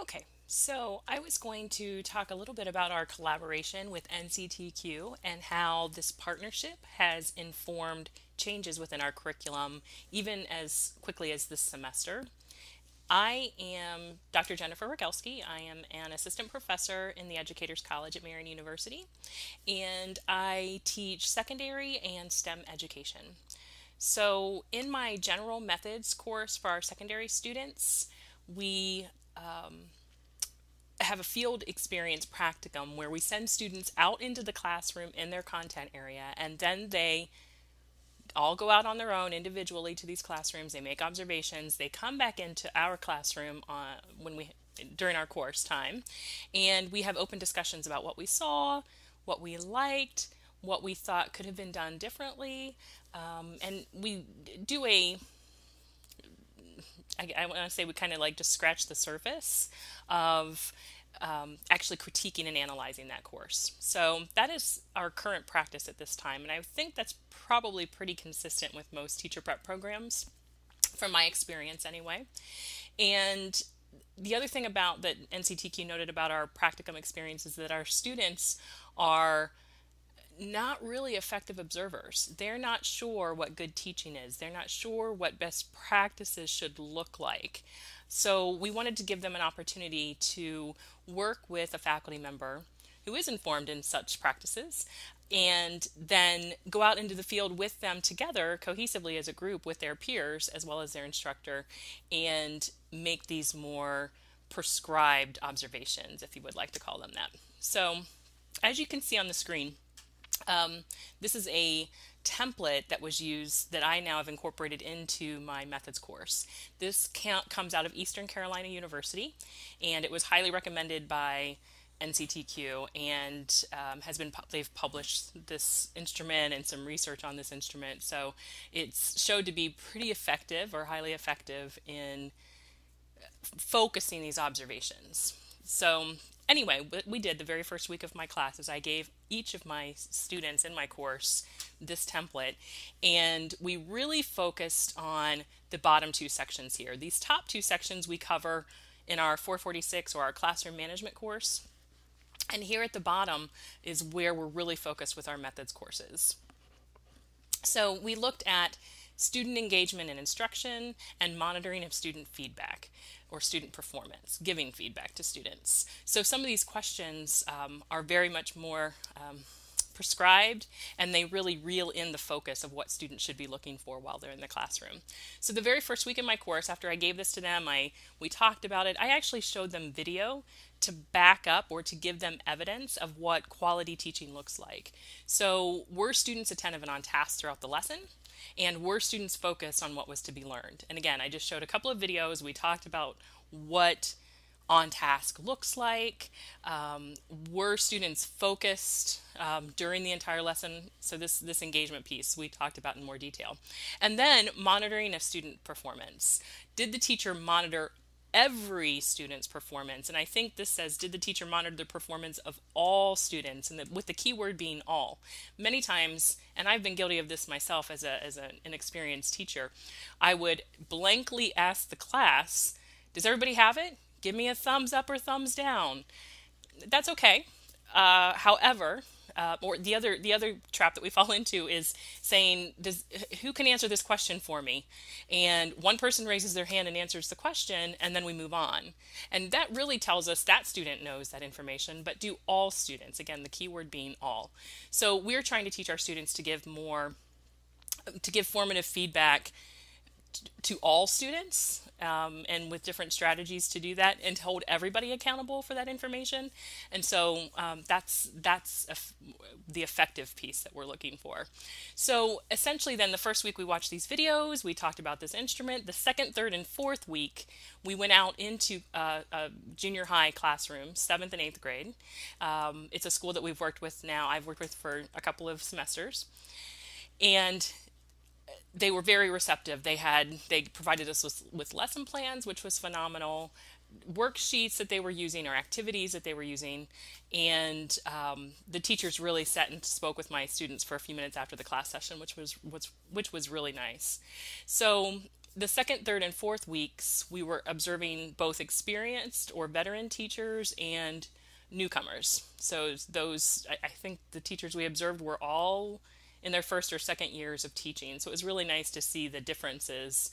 Okay, so I was going to talk a little bit about our collaboration with NCTQ and how this partnership has informed changes within our curriculum, even as quickly as this semester. I am Dr. Jennifer Rogalski. I am an assistant professor in the Educators College at Marian University, and I teach secondary and STEM education. So, in my general methods course for our secondary students, we have a field experience practicum where we send students out into the classroom in their content area, and then they all go out on their own individually to these classrooms. They make observations. They come back into our classroom when we during our course time, and we have open discussions about what we saw, what we liked, what we thought could have been done differently, and we do I want to say we kind of like just scratch the surface of actually critiquing and analyzing that course. So that is our current practice at this time, and I think that's probably pretty consistent with most teacher prep programs, from my experience anyway. And the other thing about that NCTQ noted about our practicum experience is that our students are not really effective observers. They're not sure what good teaching is. They're not sure what best practices should look like. So we wanted to give them an opportunity to work with a faculty member who is informed in such practices and then go out into the field with them together cohesively as a group with their peers as well as their instructor and make these more prescribed observations, if you would like to call them that. So as you can see on the screen, this is a template that was used that I now have incorporated into my methods course. This comes out of Eastern Carolina University, and it was highly recommended by NCTQ and they've published this instrument and some research on this instrument. So it's showed to be pretty effective or highly effective in focusing these observations. So anyway, what we did the very first week of my class is I gave each of my students in my course this template, and we really focused on the bottom two sections here. These top two sections we cover in our 446 or our classroom management course, and here at the bottom is where we're really focused with our methods courses. So we looked at student engagement and instruction and monitoring of student feedback or student performance, giving feedback to students. So some of these questions are very much more prescribed, and they really reel in the focus of what students should be looking for while they're in the classroom. So the very first week in my course, after I gave this to them, we talked about it. I actually showed them video to back up or to give them evidence of what quality teaching looks like. So were students attentive and on task throughout the lesson? And were students focused on what was to be learned? And again, I just showed a couple of videos. We talked about what on task looks like. Were students focused during the entire lesson? So this engagement piece we talked about in more detail. And then monitoring of student performance. Did the teacher monitor every student's performance? And I think this says, did the teacher monitor the performance of all students? And with the key word being all. Many times, and I've been guilty of this myself as an experienced teacher, I would blankly ask the class, does everybody have it? Give me a thumbs up or thumbs down. That's okay. However, or the other trap that we fall into is saying, who can answer this question for me? And one person raises their hand and answers the question, and then we move on. And that really tells us that student knows that information, but do all students? Again, the key word being all. So we're trying to teach our students to give formative feedback to all students, and with different strategies to do that and to hold everybody accountable for that information. And so that's the effective piece that we're looking for. So essentially then the first week we watched these videos, we talked about this instrument. The second, third, and fourth week we went out into a junior high classroom, 7th and 8th grade. It's a school that I've worked with for a couple of semesters. And they were very receptive. They provided us with lesson plans, which was phenomenal, worksheets that they were using or activities that they were using, and the teachers really sat and spoke with my students for a few minutes after the class session, which was really nice. So The second, third, and fourth weeks, we were observing both experienced or veteran teachers and newcomers. So those, I think the teachers we observed were all in their first or second years of teaching. So it was really nice to see the differences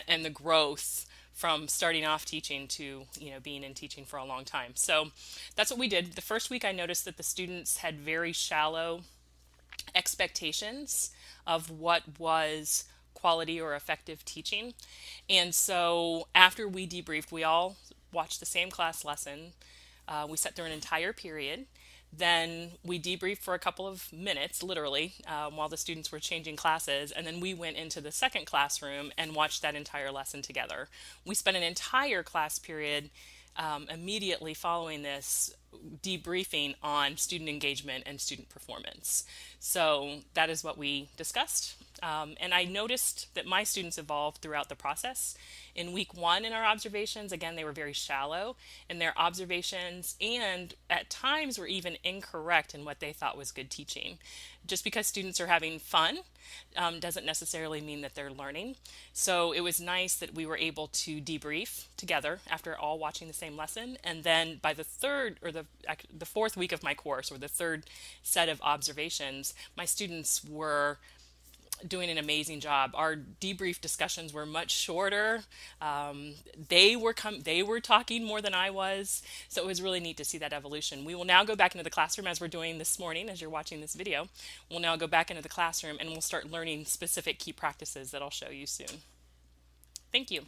and the growth from starting off teaching to being in teaching for a long time. So that's what we did. The first week I noticed that the students had very shallow expectations of what was quality or effective teaching. And so after we debriefed, we all watched the same class lesson. We sat through an entire period. Then we debriefed for a couple of minutes, literally, while the students were changing classes. And then we went into the second classroom and watched that entire lesson together. We spent an entire class period immediately following this debriefing on student engagement and student performance. So that is what we discussed. And I noticed that my students evolved throughout the process. In week one in our observations, again, they were very shallow in their observations and at times were even incorrect in what they thought was good teaching. Just because students are having fun doesn't necessarily mean that they're learning. So it was nice that we were able to debrief together after all watching the same lesson. And then by the third or the fourth week of my course, or the third set of observations, my students were doing an amazing job. Our debrief discussions were much shorter. They were talking more than I was, so it was really neat to see that evolution. We will now go back into the classroom as we're doing this morning, as you're watching this video. We'll now go back into the classroom and we'll start learning specific key practices that I'll show you soon. Thank you.